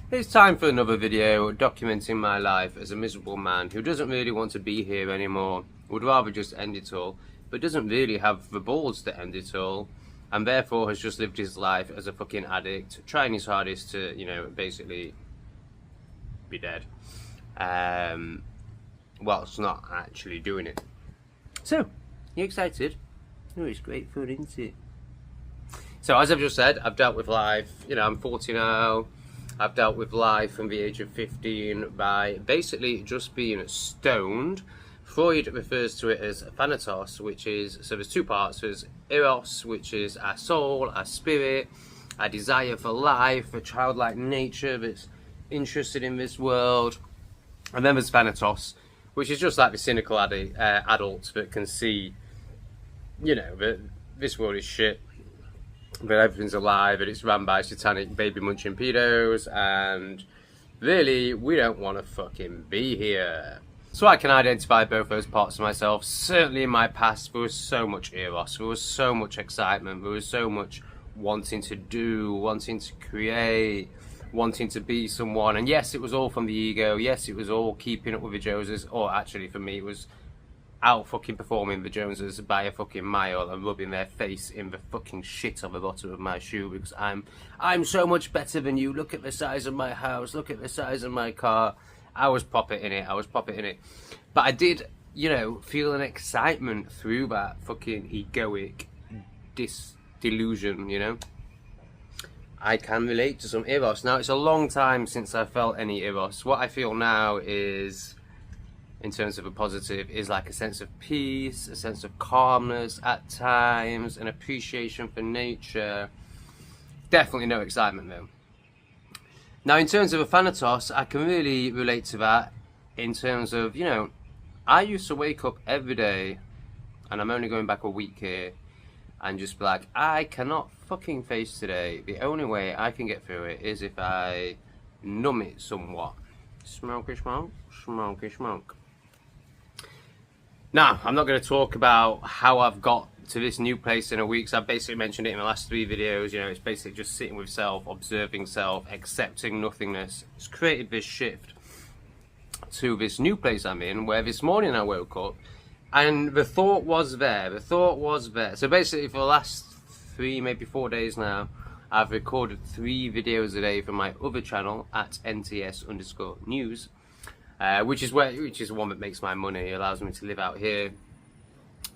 It's time for another video documenting my life as a miserable man who doesn't really want to be here anymore, would rather just end it all, but doesn't really have the balls to end it all, and therefore has just lived his life as a fucking addict, trying his hardest to, basically be dead. Whilst not actually doing it. So, you excited? Oh, it's great fun, isn't it? So, as I've just said, I've dealt with life, I'm 40 now. I've dealt with life from the age of 15 by basically just being stoned. Freud refers to it as Thanatos, which is, so there's two parts. There's Eros, which is our soul, our spirit, our desire for life, a childlike nature that's interested in this world. And then there's Thanatos, which is just like the cynical adult that can see, that this world is shit, but everything's alive and it's run by satanic baby munching pedos, and really we don't want to fucking be here. So I can identify both those parts of myself. Certainly in my past there was so much eros, there was so much excitement, there was so much wanting to do, wanting to create, wanting to be someone, and yes, it was all from the ego, yes, it was all keeping up with the Joneses, or actually for me it was out fucking performing the Joneses by a fucking mile and rubbing their face in the fucking shit on the bottom of my shoe because I'm so much better than you, look at the size of my house, look at the size of my car. I was proper in it, but I did, feel an excitement through that fucking egoic delusion, I can relate to some eros. Now, it's a long time since I felt any eros. What I feel now is, in terms of a positive, is like a sense of peace, a sense of calmness at times, an appreciation for nature. Definitely no excitement though. Now, in terms of a Thanatos, I can really relate to that in terms of, I used to wake up every day, and I'm only going back a week here, and just be like, I cannot fucking face today. The only way I can get through it is if I numb it somewhat. Smoky smoke, smoky smoke. Now, I'm not going to talk about how I've got to this new place in a week, so I've basically mentioned it in the last 3 videos. It's basically just sitting with self, observing self, accepting nothingness. It's created this shift to this new place I'm in, where this morning I woke up and the thought was there. So basically for the last 3, maybe 4 days now, I've recorded 3 videos a day from my other channel at NTS_news, which is one that makes my money, allows me to live out here,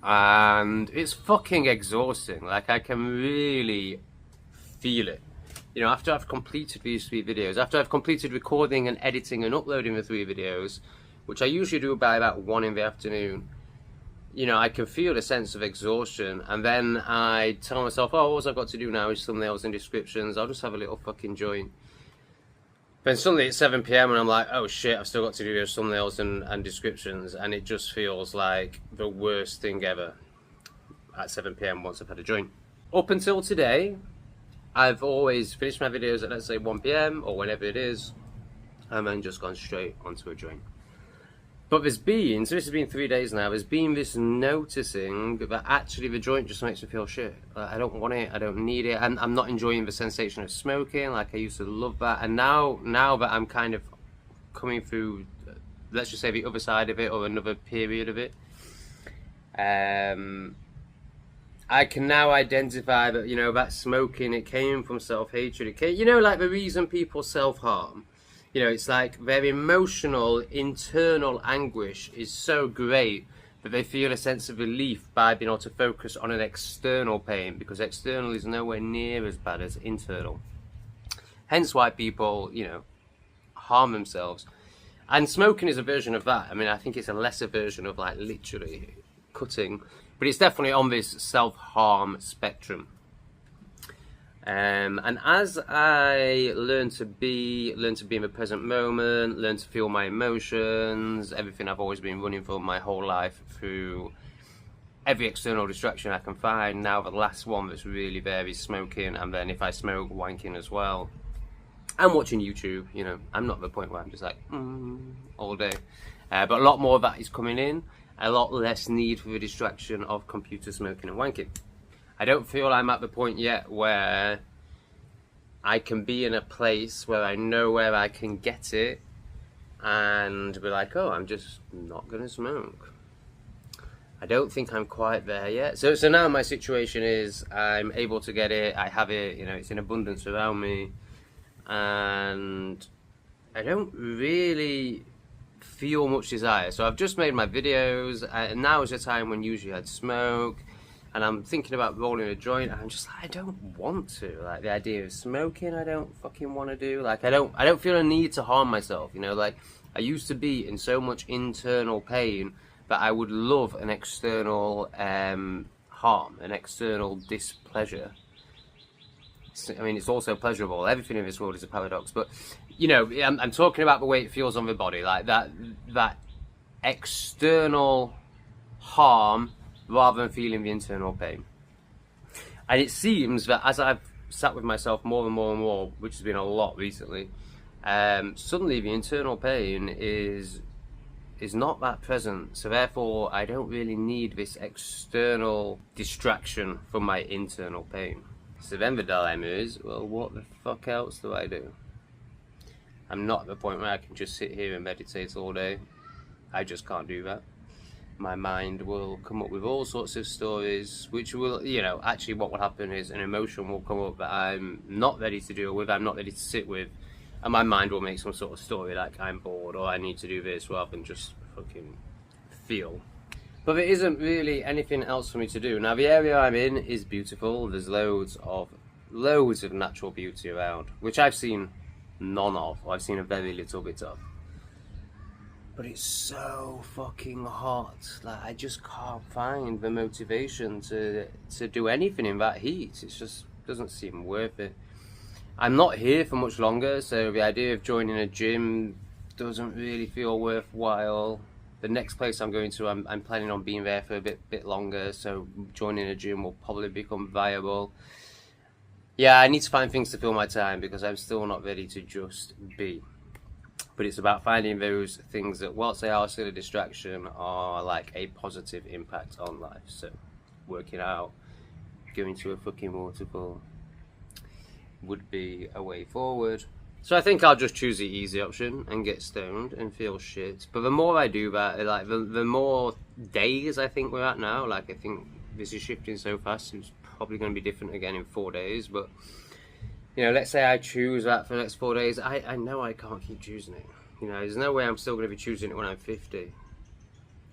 and it's fucking exhausting. Like, I can really feel it. After I've completed these 3 videos, after I've completed recording and editing and uploading the 3 videos, which I usually do by about 1 in the afternoon, I can feel a sense of exhaustion, and then I tell myself, oh, all I've got to do now is thumbnails and descriptions, I'll just have a little fucking joint. Then suddenly it's 7 PM and I'm like, oh shit, I've still got to do those thumbnails and descriptions, and it just feels like the worst thing ever at 7 PM once I've had a joint. Up until today, I've always finished my videos at, let's say, 1 PM or whenever it is, and then just gone straight onto a joint. But so this has been 3 days now, there's been this noticing that actually the joint just makes me feel shit. I don't want it, I don't need it, and I'm not enjoying the sensation of smoking like I used to love that. And now that I'm kind of coming through, let's just say, the other side of it, or another period of it, I can now identify that, that smoking, it came from self-hatred. It came, like the reason people self-harm. It's like their emotional, internal anguish is so great that they feel a sense of relief by being able to focus on an external pain, because external is nowhere near as bad as internal. Hence why people, harm themselves. And smoking is a version of that. I mean, I think it's a lesser version of, like, literally cutting, but it's definitely on this self-harm spectrum. And as I learn to be in the present moment, learn to feel my emotions, everything I've always been running for my whole life through every external distraction I can find. Now the last one that's really there is smoking, and then if I smoke, wanking as well. And watching YouTube, I'm not at the point where I'm just like, all day. But a lot more of that is coming in, a lot less need for the distraction of computer smoking and wanking. I don't feel I'm at the point yet where I can be in a place where I know where I can get it and be like, oh, I'm just not going to smoke. I don't think I'm quite there yet. So now my situation is I'm able to get it, I have it, you know, it's in abundance around me, and I don't really feel much desire. So I've just made my videos, and now is the time when usually I'd smoke, and I'm thinking about rolling a joint, and I'm just like, I don't want to. Like, the idea of smoking, I don't fucking want to do. Like, I don't feel a need to harm myself, you know. Like, I used to be in so much internal pain that I would love an external harm, an external displeasure. I mean, it's also pleasurable. Everything in this world is a paradox, but you know, I'm talking about the way it feels on the body, like that external harm rather than feeling the internal pain. And it seems that as I've sat with myself more and more and more, which has been a lot recently, suddenly the internal pain is not that present. So therefore, I don't really need this external distraction from my internal pain. So then the dilemma is, well, what the fuck else do I do? I'm not at the point where I can just sit here and meditate all day. I just can't do that. My mind will come up with all sorts of stories, which will, you know, actually what will happen is an emotion will come up that I'm not ready to deal with, I'm not ready to sit with, and my mind will make some sort of story like I'm bored or I need to do this rather than just fucking feel. But there isn't really anything else for me to do. Now the area I'm in is beautiful. There's loads of natural beauty around, which I've seen none of, or I've seen a very little bit of. But it's so fucking hot. Like, I just can't find the motivation to do anything in that heat. It just doesn't seem worth it. I'm not here for much longer, so the idea of joining a gym doesn't really feel worthwhile. The next place I'm going to, I'm planning on being there for a bit longer, so joining a gym will probably become viable. Yeah, I need to find things to fill my time because I'm still not ready to just be. But it's about finding those things that, whilst they are still a distraction, are like a positive impact on life. So, working out, going to a fucking waterfall would be a way forward. So I think I'll just choose the easy option and get stoned and feel shit. But the more I do that, like the more days I think we're at now, like I think this is shifting so fast, it's probably going to be different again in 4 days. But you know, let's say I choose that for the next 4 days, I know I can't keep choosing it. You know, there's no way I'm still going to be choosing it when I'm 50.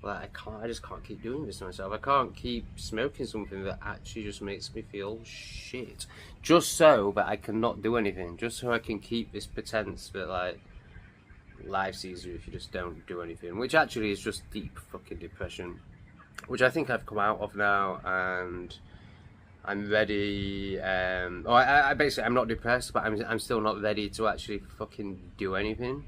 Like, I just can't keep doing this to myself. I can't keep smoking something that actually just makes me feel shit. Just so that I cannot do anything. Just so I can keep this pretense that, like, life's easier if you just don't do anything. Which actually is just deep fucking depression. Which I think I've come out of now, and I'm ready. I basically, I'm not depressed, but I'm still not ready to actually fucking do anything.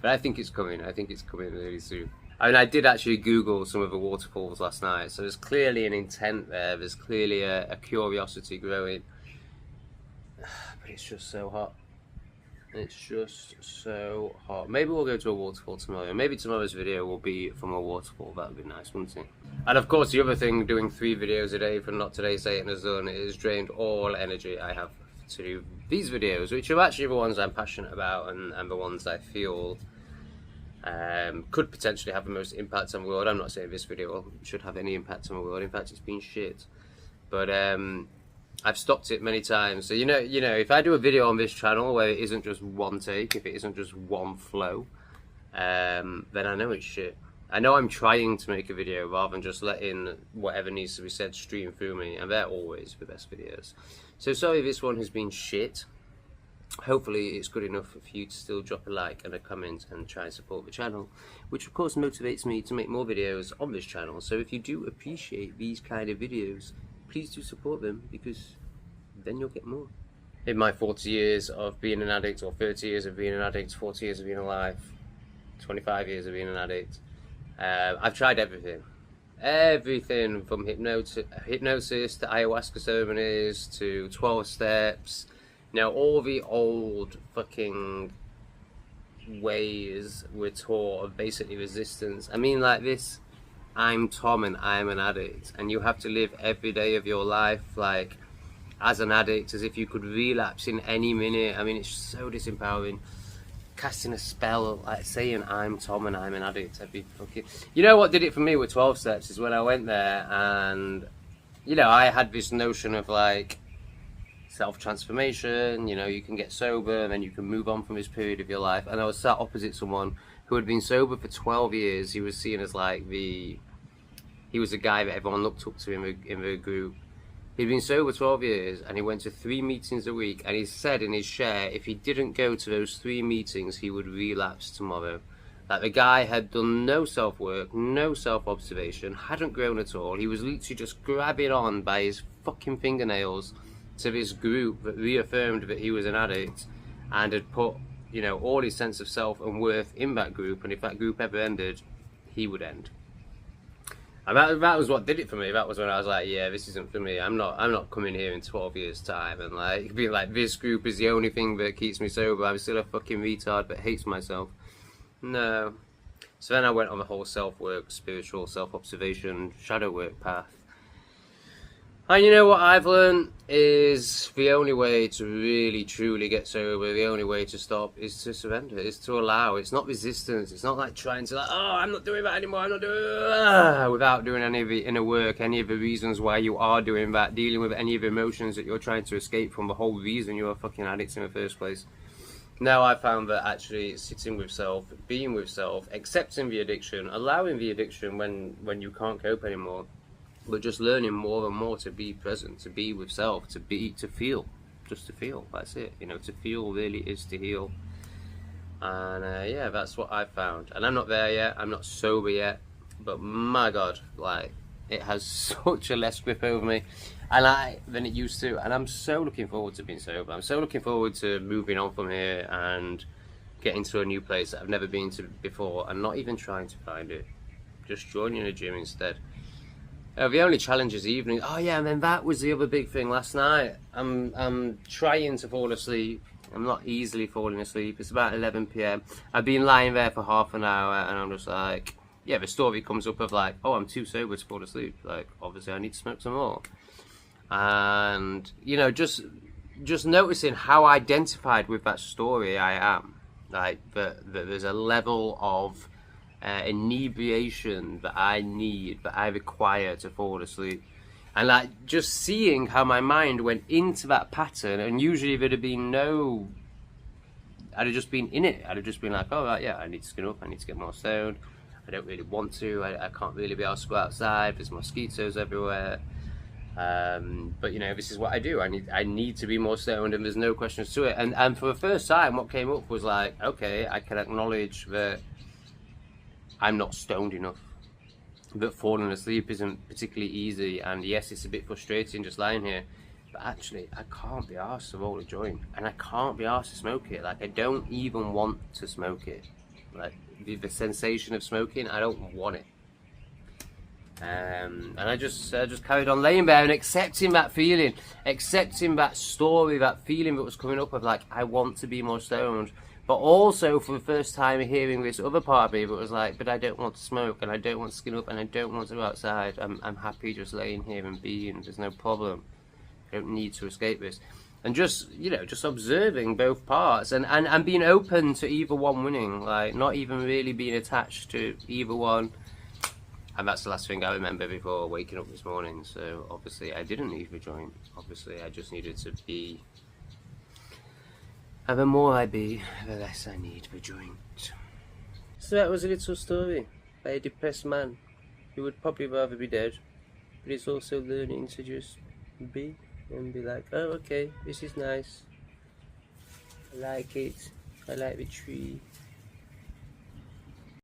But I think it's coming. I think it's coming really soon. I mean, I did actually Google some of the waterfalls last night, so there's clearly an intent there. There's clearly a curiosity growing. But it's just so hot. It's just so hot. Maybe we'll go to a waterfall tomorrow. Maybe tomorrow's video will be from a waterfall. That would be nice, wouldn't it? And of course, the other thing, doing 3 videos a day for Not Today Satan has done is drained all energy I have to do these videos, which are actually the ones I'm passionate about and the ones I feel could potentially have the most impact on the world. I'm not saying this video should have any impact on the world. In fact, it's been shit. But I've stopped it many times. So you know, if I do a video on this channel where it isn't just one take, if it isn't just one flow, then I know it's shit. I know I'm trying to make a video rather than just letting whatever needs to be said stream through me, and they're always the best videos. So sorry this one has been shit. Hopefully it's good enough for you to still drop a like and a comment and try and support the channel, which of course motivates me to make more videos on this channel. So if you do appreciate these kind of videos, please do support them, because then you'll get more. In my 40 years of being an addict, or 30 years of being an addict, 40 years of being alive, 25 years of being an addict, I've tried everything. Everything from hypnosis to ayahuasca ceremonies to 12 steps. Now, all the old fucking ways we're taught of basically resistance. I mean, like this, I'm Tom and I'm an addict, and you have to live every day of your life like as an addict, as if you could relapse in any minute. I mean, it's so disempowering. Casting a spell, like saying I'm Tom and I'm an addict. I'd be fucking... You know what did it for me with 12 steps is when I went there and, you know, I had this notion of like self-transformation, you know, you can get sober and then you can move on from this period of your life. And I was sat opposite someone who had been sober for 12 years. He was seen as like he was a guy that everyone looked up to in the group. He'd been sober 12 years and he went to 3 meetings a week, and he said in his share if he didn't go to those 3 meetings he would relapse tomorrow. Like, the guy had done no self-work, no self-observation, hadn't grown at all. He was literally just grabbing on by his fucking fingernails to this group that reaffirmed that he was an addict and had put, you know, all his sense of self and worth in that group, and if that group ever ended, he would end. And that was what did it for me. That was when I was like, yeah, this isn't for me. I'm not coming here in 12 years time and like being like, this group is the only thing that keeps me sober. I'm still a fucking retard that hates myself. No. So then I went on the whole self-work, spiritual self-observation, shadow work path. And you know what I've learned is the only way to really truly get sober, the only way to stop is to surrender, is to allow. It's not resistance. It's not like trying to like, oh, I'm not doing that anymore, I'm not doing without doing any of the inner work, any of the reasons why you are doing that, dealing with any of the emotions that you're trying to escape from, the whole reason you're a fucking addict in the first place. Now I found that actually sitting with self, being with self, accepting the addiction, allowing the addiction when you can't cope anymore, but just learning more and more to be present, to be with self, to feel, just to feel. That's it. You know, to feel really is to heal. And yeah, that's what I found. And I'm not there yet. I'm not sober yet. But my God, like, it has such a less grip over me than it used to. And I'm so looking forward to being sober. I'm so looking forward to moving on from here and getting to a new place that I've never been to before, and not even trying to find it. Just joining a gym instead. The only challenge is the evening. Oh yeah, and then that was the other big thing last night. I'm trying to fall asleep. I'm not easily falling asleep. It's about 11 PM. I've been lying there for half an hour and I'm just like, yeah, the story comes up of like, oh, I'm too sober to fall asleep. Like, obviously I need to smoke some more. And, you know, just noticing how identified with that story I am. Like, that there's a level of inebriation that I need, that I require to fall asleep. And like, just seeing how my mind went into that pattern, and usually there'd have been I'd have just been in it. I'd have just been like, oh right, yeah, I need to skin up, I need to get more stoned, I don't really want to, I can't really be able to go outside, there's mosquitoes everywhere. But you know, this is what I do. I need to be more stoned, and there's no questions to it. And for the first time, what came up was like, okay, I can acknowledge that I'm not stoned enough, that falling asleep isn't particularly easy, and yes, it's a bit frustrating just lying here, but actually I can't be arsed to roll a joint, and I can't be arsed to smoke it. Like, I don't even want to smoke it. Like, the sensation of smoking, I don't want it. And I just carried on laying there and accepting that feeling, accepting that story, that feeling that was coming up of like, I want to be more stoned. But also, for the first time, hearing this other part of me that was like, but I don't want to smoke, and I don't want to skin up, and I don't want to go outside. I'm happy just laying here and being. There's no problem. I don't need to escape this. And just, you know, just observing both parts and being open to either one winning. Like, not even really being attached to either one. And that's the last thing I remember before waking up this morning. So, obviously, I didn't need the joint. Obviously, I just needed to be... And the more I be, the less I need the joint. So that was a little story by a depressed man who would probably rather be dead, but he's also learning to just be and be like, oh, okay, this is nice. I like it. I like the tree.